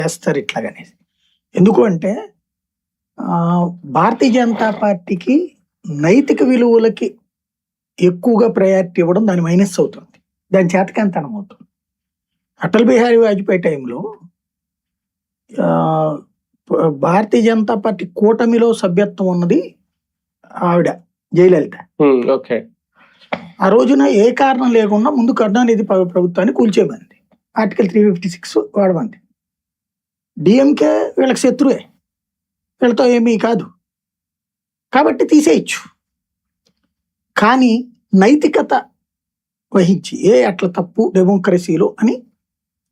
చేస్తారు ఇట్లాగనే. ఎందుకు అంటే భారతీయ జనతా పార్టీకి నైతిక విలువలకి ఎక్కువగా ప్రయారిటీ ఇవ్వడం దాని మైనస్ అవుతుంది. దాని చేతకాంతనం అవుతుంది. అటల్ బిహారీ వాజ్పేయి టైంలో భారతీయ జనతా పార్టీ కూటమిలో సభ్యత్వం ఉన్నది ఆవిడ జయలలిత. ఓకే. ఆ రోజున ఏ కారణం లేకుండా ముందు కరుణానిధి ప్రభుత్వాన్ని కూల్చేమంది. ఆర్టికల్ 356 వాడమంది. డిఎంకే వీళ్ళకి శత్రువే, వీళ్ళతో ఏమీ కాదు కాబట్టి తీసేయచ్చు. కానీ నైతికత వహించి అట్లా తప్పు డెమోక్రసీలో అని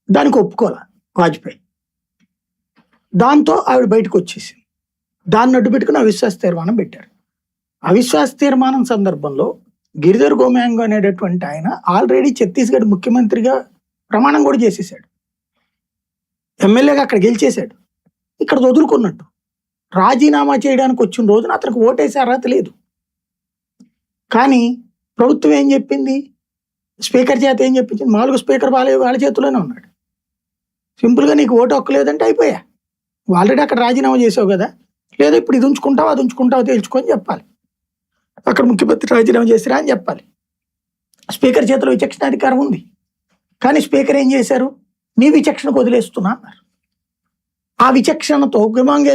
దానికి ఒప్పుకోవాలి వాజ్పేయి. దాంతో ఆవిడ బయటకు వచ్చేసింది. దాన్ని అడ్డు పెట్టుకుని అవిశ్వాస తీర్మానం పెట్టారు. అవిశ్వాస తీర్మానం సందర్భంలో గిరిధర్ గోమాంగ్ అనేటటువంటి ఆయన ఆల్రెడీ ఛత్తీస్గఢ్ ముఖ్యమంత్రిగా ప్రమాణం కూడా చేసేసాడు. ఎమ్మెల్యేగా అక్కడ గెలిచేశాడు. ఇక్కడ వదులుకున్నట్టు రాజీనామా చేయడానికి వచ్చిన రోజున అతనికి ఓటేసే అర్హత లేదు. కానీ ప్రభుత్వం ఏం చెప్పింది, స్పీకర్ చేత ఏం చెప్పింది, మామూలుగా స్పీకర్ వాళ్ళ చేతిలోనే ఉన్నాడు. సింపుల్గా నీకు ఓటు హక్కులేదంటే అయిపోయా, ఆల్రెడీ అక్కడ రాజీనామా చేసావు కదా, లేదా ఇప్పుడు ఇది ఉంచుకుంటావు అది ఉంచుకుంటావు తేల్చుకొని చెప్పాలి. అక్కడ ముఖ్యమంత్రి రాజీనామా చేసిరా అని చెప్పాలి. స్పీకర్ చేతిలో విచక్షణ అధికారం ఉంది. కానీ స్పీకర్ ఏం చేశారు, నీ విచక్షణకు వదిలేస్తున్నా అన్నారు. ఆ విచక్షణతో గోమాంగ్